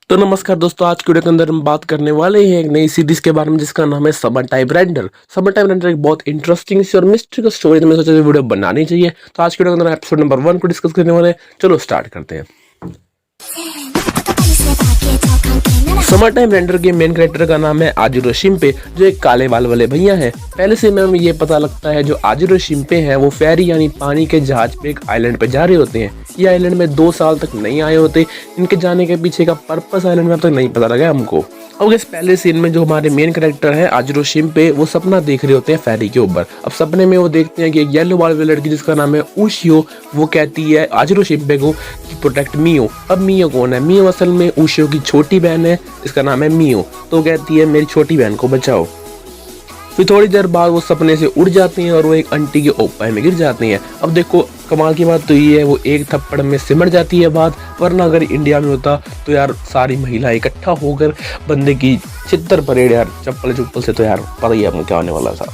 तो नमस्कार दोस्तों, आज के वीडियो के अंदर हम बात करने वाले हैं एक नई सीरीज के बारे में जिसका नाम है summer time render. Summer time render एक बहुत इंटरेस्टिंग सी और मिस्ट्री स्टोरी तो मैं सोचा वीडियो बनानी चाहिए। तो आज के वीडियो के अंदर एपिसोड नंबर 1 को डिस्कस करने वाले हैं। चलो स्टार्ट करते हैं। समर टाइम रेंडर के मेन कैरेक्टर का नाम है आजिरो शिंपे, जो एक काले बाल वाले भैया हैं। पहले से हमें ये पता लगता है जो आजिरो शिंपे हैं वो फेरी यानी पानी के जहाज पे एक आइलैंड पे जा रहे होते हैं। ये आइलैंड में 2 साल तक नहीं आए होते। इनके जाने के पीछे का पर्पस आइलैंड में अब तक नहीं पता लगा हमको। अब इस पहले सीन में जो हमारे मेन कैरेक्टर है आजिरो शिंपे वो सपना देख रहे होते हैं फेरी के ऊपर। अब सपने में वो देखते हैं कि एक येलो बाल वाली लड़की जिसका नाम है उशियो, वो कहती है आजिरो शिंपे को कि प्रोटेक्ट मियो। अब मियो कौन है? मियो असल में उशियो की छोटी बहन है, इसका नाम है मियो। तो कहती है मेरी छोटी बहन को बचाओ। फिर थोड़ी देर बाद वो सपने से उड़ जाती हैं और वो एक आंटी के ओपाए में गिर जाती हैं। अब देखो कमाल की बात तो ये है वो एक थप्पड़ में सिमट जाती है बात, वरना अगर इंडिया में होता तो यार सारी महिलाएं इकट्ठा होकर बंदे की चित्तर परेड यार चप्पल से तो यार पता ही है क्या होने वाला था।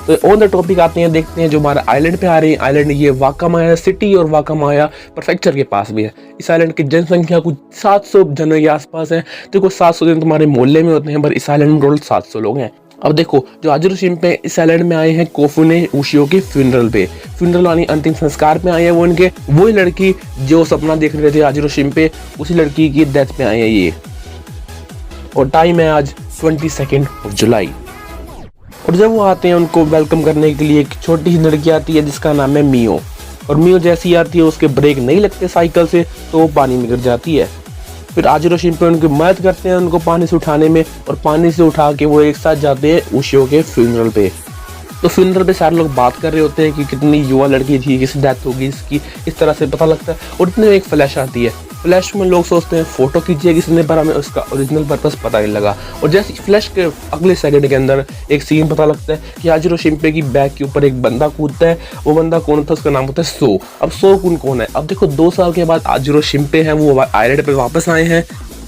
तो ऑन द टॉपिक आते हैं, देखते हैं जो हमारा आइलैंड पे आ रहे हैं। आइलैंड ये वाकामाया सिटी और वाकामाया प्रेफेक्चर के पास भी है। इस आइलैंड की जनसंख्या कुछ 700 जनों के आसपास है। देखो 700 जन तुम्हारे मोहल्ले में होते हैं, पर इस आइलैंड में टोटल 700 लोग हैं। अब देखो जो आजिरो शिंपे इस आइलैंड में आए हैं कोफुने उशियो के फ्यूनरल पे, फ्यूनरल यानी अंतिम संस्कार पे आए हैं। वो इनके वही लड़की जो सपना देख रहे थे आजिरो शिंपे, उसी लड़की की डेथ पे आए हैं ये। और टाइम है आज 22 जुलाई। और जब वो आते हैं उनको वेलकम करने के लिए एक छोटी सी लड़की आती है जिसका नाम है मियो। और मियो जैसी आती है उसके ब्रेक नहीं लगते साइकिल से, तो वो पानी में गिर जाती है। फिर आजिरो शिंपे उनकी मदद करते हैं उनको पानी से उठाने में, और पानी से उठा के वो एक साथ जाते हैं उशियो के फ्यूनरल पे। तो फ्यूनरल पे सारे लोग बात कर रहे होते हैं कि कितनी युवा लड़की थी, किसी डेथ होगी इसकी, इस तरह से पता लगता है। और इतने में एक फ्लैश आती है। फ्लैश में लोग सोचते हैं फोटो खींचिए किसी ने, पर हमें उसका ओरिजिनल पर्पस पता नहीं लगा। और जैसे फ्लैश के अगले सेकंड के अंदर एक सीन पता लगता है कि आजिरो शिंपे की बैग के ऊपर एक बंदा कूदता है। वो बंदा कौन था? उसका नाम होता है सो। अब सो कौन है? अब देखो 2 साल के बाद आजिरो शिंपे हैं वो आइलैंड पे वापस आए हैं।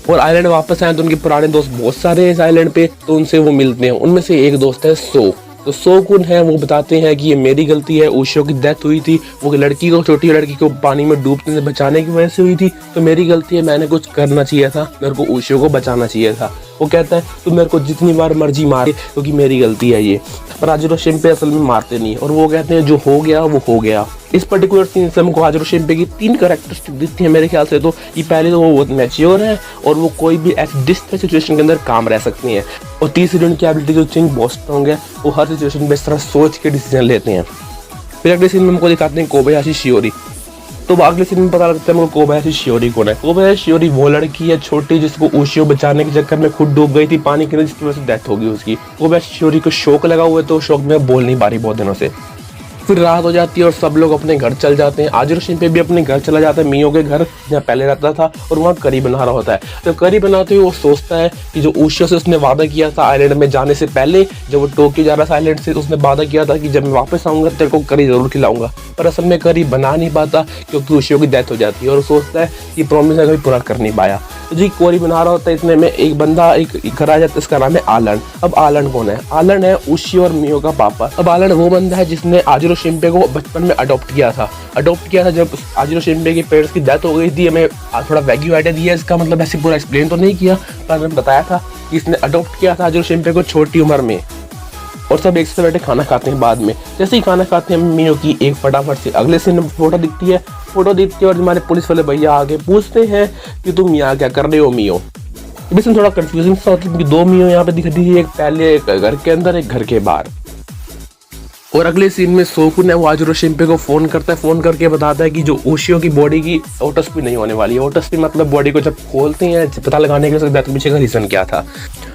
और आइलैंड वापस आए तो उनके पुराने दोस्त बहुत सारे हैं इस आइलैंड पे, तो उनसे वो मिलते हैं। उनमें से एक दोस्त है सो। तो सो कुन है वो बताते हैं कि ये मेरी गलती है, उशियो की डेथ हुई थी, वो लड़की को, छोटी लड़की को पानी में डूबने से बचाने की वजह से हुई थी, तो मेरी गलती है, मैंने कुछ करना चाहिए था, मेरे को उशियो को बचाना चाहिए था। वो कहता है तू मेरे को जितनी बार मर्जी मार क्योंकि मेरी गलती है ये। पर आजिरो शिंपे असल में मारते नहीं, और वो कहते हैं जो हो गया वो हो गया। इस पर्टिकुलर सीन से हमको आजिरो शिंपे की 3 कैरेक्टरिस्टिक दिखती है मेरे ख्याल से। तो ये पहले तो वो बहुत मैच्योर है और वो कोई भी ऐसी डिस्ट्रेस सिचुएशन के अंदर काम रह सकती हैं। और तीसरी उनकी एबिलिटी जो थिंक बहुत स्ट्रॉन्ग है, वो हर सिचुएशन में इस तरह सोच के डिसीजन लेते हैं। फिर अगले सीन में हमको दिखाते हैं कोबायाशी शियोरी। तो अगले सीन में पता लगता है हमको कोबायाशी शियोरी कौन है। कोबायाशी शियोरी वो लड़की है छोटी जिसको उशियो बचाने के चक्कर में खुद डूब गई थी पानी के अंदर, जिसकी वजह से डेथ हो गई उसकी। कोबायाशी शियोरी को शौक लगा हुआ है, तो शौक में बोल नहीं पा रही बहुत दिनों से। फिर रात हो जाती है और सब लोग अपने घर चल जाते हैं। आजिरो शिंपे भी अपने घर चला जाता है, मियो के घर जहाँ पहले रहता था, और वहाँ करी बना रहा होता है। तो करी बनाते हुए वो सोचता है कि जो उशियो से उसने वादा किया था आइलैंड में जाने से पहले, जब वो टोक्यो जा रहा था आइलैंड से, उसने वादा किया था कि जब मैं वापस आऊंगा तेरे को करी जरूर खिलाऊंगा। पर असल में करी बना नहीं पाता क्योंकि उशियो की डेथ हो जाती है, और सोचता है कि प्रॉमिस कभी पूरा कर नहीं पाया। तो जी कोरी बना रहा होता है, इतने में एक बंदा एक घर आ जाता है, इसका नाम है आलन। अब आलन कौन है? आलन है उशियो और मियो का पापा। अब आलन वो बंदा है जिसने आजिरो शिंपे को बचपन में अडॉप्ट किया था जब आजिरो शिंपे के पेरेंट्स की डेथ हो गई थी। हमें थोड़ा वैग्यू आइडिया दिया इसका, मतलब ऐसे पूरा एक्सप्लेन तो नहीं किया, पर हमें बताया था कि इसने अडॉप्ट किया था आजिरो शिंपे को छोटी उम्र में। और सब एक से बैठे खाना खाते हैं। बाद में जैसे ही खाना खाते हैं मियो की एक फटाफट से अगले सीन में फोटो दिखती है और हमारे पुलिस वाले भैया आगे पूछते हैं कि तुम यहाँ क्या कर रहे हो मियो। इसमें थोड़ा कंफ्यूजिंग सा होता है क्योंकि 2 मियो यहाँ पे दिख रही है, एक पहले एक घर के अंदर एक घर के बाहर। और अगले सीन में सोकुन है वो आजिरो शिंपे को फोन करता है, फोन करके बताता है कि जो उशियो की बॉडी की ऑटोप्सी नहीं होने वाली है। ऑटोप्सी मतलब बॉडी को जब खोलते हैं पता लगाने के लिए पीछे का रीजन क्या था।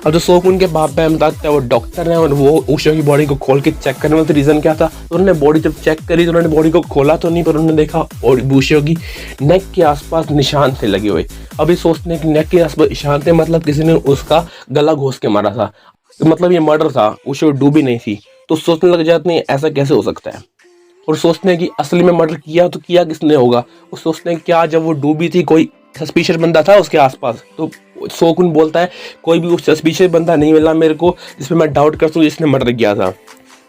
अब जो सोकुन के बाप है बताते हैं वो डॉक्टर है और वो उशियो की बॉडी को खोल के चेक करने वाले रीजन क्या था। तो उन्होंने बॉडी जब चेक करी तो उन्होंने बॉडी को खोला तो नहीं, पर उन्होंने देखा और उशियो की नेक के आसपास निशान थे लगे हुए। अभी सोचते हैं कि नेक के आसपास निशान थे मतलब किसी ने उसका गला घोंस के मारा था, मतलब ये मर्डर था, उशियो डूबी नहीं थी। तो सोचने लग जाते हैं ऐसा कैसे हो सकता है, और सोचते हैं कि असली में मर्डर किया तो किया किसने होगा। और सोचते हैं क्या जब वो डूबी थी कोई सस्पिशियस बंदा था उसके आसपास। तो सोकुन बोलता है कोई भी सस्पिशियस बंदा नहीं मिला मेरे को जिसमें मैं डाउट कर सकूं जिसने मर्डर किया था।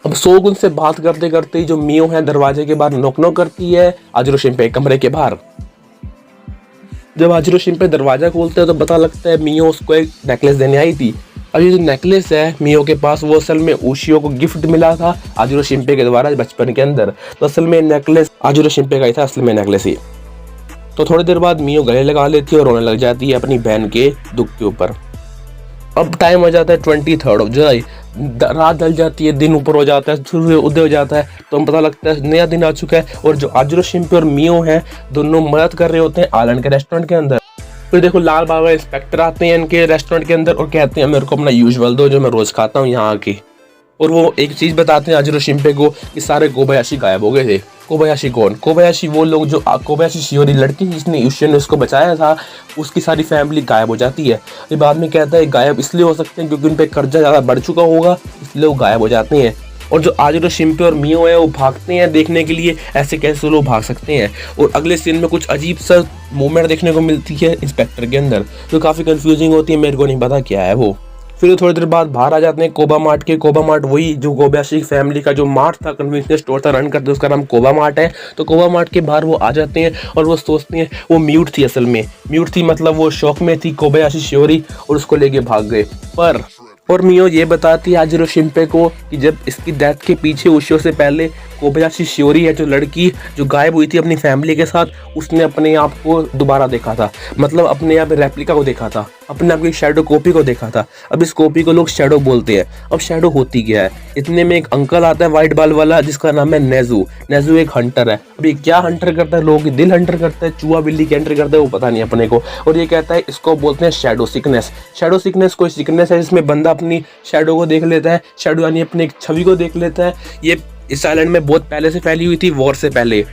अब सोकुन से बात करते करते जो मियो है दरवाजे के बाहर नॉक नॉक करती है आजिरो शिंपे कमरे के बाहर। जब आजिरो शिंपे दरवाज़ा खोलते हैं तो पता लगता है मियो उसको एक नेकलेस देने आई थी। अब ये जो नेकलेस है मियो के पास वो असल में उशियो को गिफ्ट मिला था आजिरो शिंपे के द्वारा बचपन के अंदर। तो असल में नेकलेस आजिरो शिंपे का ही था, असल में नेकलेस ही। तो थोड़ी देर बाद मियो गले लगा लेती है और रोने लग जाती है अपनी बहन के दुख के ऊपर। अब टाइम हो जाता है 23 जुलाई, रात ढल जाती है, दिन ऊपर हो जाता है, सूर्य उदय हो जाता है। तो हम पता लगता है नया दिन आ चुका है और जो आजिरो शिंपे और मियो हैं दोनों मदद कर रहे होते हैं आइलैंड के रेस्टोरेंट के अंदर। फिर देखो लाल बाबा इंस्पेक्टर आते हैं इनके रेस्टोरेंट के अंदर और कहते हैं मेरे को अपना यूजुअल दो जो मैं रोज खाता हूँ यहाँ आके। और वो एक चीज बताते हैं आजिरो शिंपे को कि सारे कोबायाशी गायब हो गए थे। कोबायाशी कौन? कोबायाशी वो लोग जो कोबायाशी शियोरी लड़की जिसने यूशियो ने उसको बचाया था, उसकी सारी फैमिली गायब हो जाती है। ये बाद में कहता है गायब इसलिए हो सकते हैं क्योंकि उन पे कर्जा ज़्यादा बढ़ चुका होगा, इसलिए वो गायब हो जाते हैं। और जो आजिरो शिंपे और मियो है वो भागते हैं देखने के लिए ऐसे कैसे लोग भाग सकते हैं। और अगले सीन में कुछ अजीब सा मूवमेंट देखने को मिलती है इंस्पेक्टर के अंदर, जो काफ़ी कंफ्यूजिंग होती है, मेरे को नहीं पता क्या है वो। फिर थोड़ी देर बाद बाहर आ जाते हैं कोबा मार्ट के। कोबा मार्ट वही जो कोबायाशी फैमिली का जो मार्ट था, कन्वेंशनल स्टोर था, रन करते, उसका नाम कोबा मार्ट है। तो कोबा मार्ट के बाहर वो आ जाते हैं और वो सोचते हैं, वो म्यूट थी, असल में म्यूट थी, मतलब वो शौक में थी कोबायाशी शियोरी और उसको लेके भाग गए। और मियो ये बताती है आजिरो शिंपे को कि जब इसकी डेथ के पीछे उशियो से पहले कोबायाशी शियोरी है जो लड़की जो गायब हुई थी अपनी फैमिली के साथ, उसने अपने आप को दोबारा देखा था, मतलब अपने आप रेप्लिका को देखा था, अपने आप की शैडो कॉपी को देखा था। अब इस कॉपी को लोग शैडो बोलते हैं। अब शैडो होती क्या है? इतने में एक अंकल आता है वाइट बाल वाला जिसका नाम है नेजू। नेजू एक हंटर है। अब ये क्या हंटर करता है? लोगों की दिल हंटर करता है, चूहा बिल्ली की हंटर करता है, वो पता नहीं अपने को। और ये कहता है इसको बोलते हैं शैडो सिकनेस। शैडो सिकनेस कोई सिकनेस है जिसमें बंदा अपनी शैडो को देख लेता है, शैडो यानी अपनी एक छवि को देख लेता है। ये इस आइलैंड में बहुत पहले से फैली हुई थी, वॉर से पहले,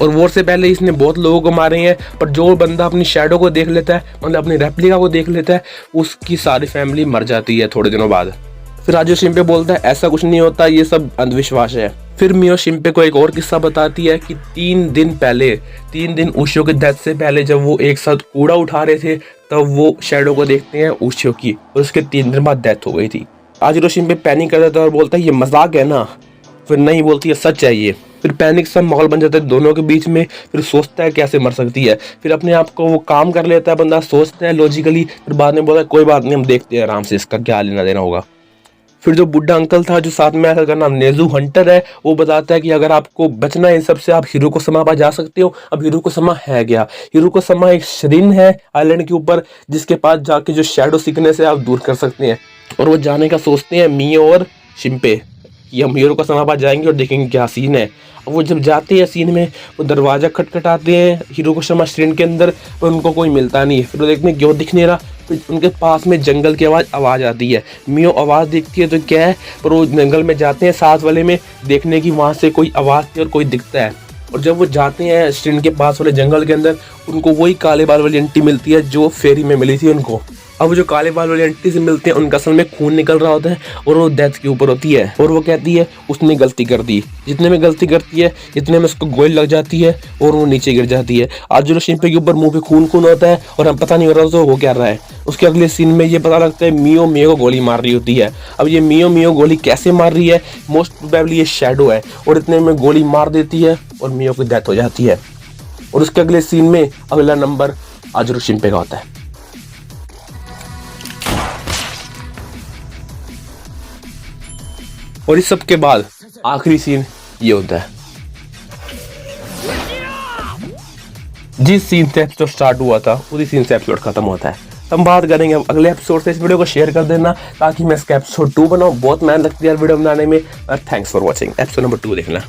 और वॉर से पहले इसने बहुत लोगों को मारे हैं। पर जो बंदा अपनी शैडो को देख लेता है, मतलब अपनी रेप्लिका को देख लेता है, उसकी सारी फैमिली मर जाती है थोड़े दिनों बाद। फिर आजिरो शिंपे बोलता है ऐसा कुछ नहीं होता, ये सब अंधविश्वास है। फिर मियो शिंपे को एक और किस्सा बताती है कि 3 दिन उशियो की डेथ से पहले जब वो एक साथ कूड़ा उठा रहे थे तब वो शैडो को देखते हैं उशियो की, और उसके 3 दिन बाद डेथ हो गई थी। आजिरो शिंपे पैनिक कर देता है और बोलता है ये मजाक है ना? फिर नहीं, बोलती है सच है ये। फिर पैनिक सा माहौल बन जाता है दोनों के बीच में। फिर सोचता है कैसे मर सकती है, फिर अपने आप को वो काम कर लेता है, बंदा सोचता है लॉजिकली, फिर बाद में बोलता है कोई बात नहीं, हम देखते हैं आराम से, इसका क्या लेना देना होगा। फिर जो बुढ़ा अंकल था जो साथ में आया था, उसका नाम नेजू हंटर है, वो बताता है कि अगर आपको बचना है इन सबसे आप हिरोकोशिमा पास जा सकते हो। अब हिरोकोशिमा है क्या? हिरोकोशिमा एक शरीन है आइलैंड के ऊपर जिसके पास जाके जो शैडो सिकनेस है आप दूर कर सकते हैं। और वो जाने का सोचते हैं मियो और शिंपे कि हम हिरोकोशिमा पास जाएंगे और देखेंगे क्या सीन है। अब वो जब जाते हैं सीन में, वो दरवाज़ा खटखटाते हैं हिरोकोशिमा शरीन के अंदर, पर उनको कोई मिलता नहीं है। फिर वो देखते हैं क्यों दिख नहीं रहा, फिर उनके पास में जंगल की आवाज़ आती है। मियो आवाज़ देखती है तो क्या है, पर वो जंगल में जाते हैं साथ वाले में देखने की, वहाँ से कोई आवाज़ थी और कोई दिखता है। और जब वो जाते हैं शरीन के पास वाले जंगल के अंदर, उनको वही काले बाल वाली आंटी मिलती है जो फेरी में मिली थी उनको। अब जो काले बाल वाली आंटी से मिलते हैं उनका असल में खून निकल रहा होता है और वो डेथ के ऊपर होती है। और वो कहती है उसने गलती कर दी, जितने में गलती करती है इतने में उसको गोली लग जाती है और वो नीचे गिर जाती है। आजिरो शिंपे के ऊपर मुंह पे खून होता है और हम पता नहीं हो रहा तो वो क्या रहा है। उसके अगले सीन में ये पता लगता है मियो को गोली मार रही होती है। अब ये मियो गोली कैसे मार रही है? मोस्ट प्रोबेबली ये शैडो है, और इतने में गोली मार देती है और मियो की डेथ हो जाती है। और उसके अगले सीन में अगला नंबर आजिरो शिंपे का होता है। और इस सब के बाद आखिरी सीन ये होता है जिस सीन से एपिसोड स्टार्ट हुआ था उसी सीन से एपिसोड खत्म होता है। हम बात करेंगे अब अगले एपिसोड से। इस वीडियो को शेयर कर देना ताकि मैं इसका एपिसोड 2 बनाऊं। बहुत मेहनत लगती है वीडियो बनाने में। Thanks for watching. Episode number 2 देखना।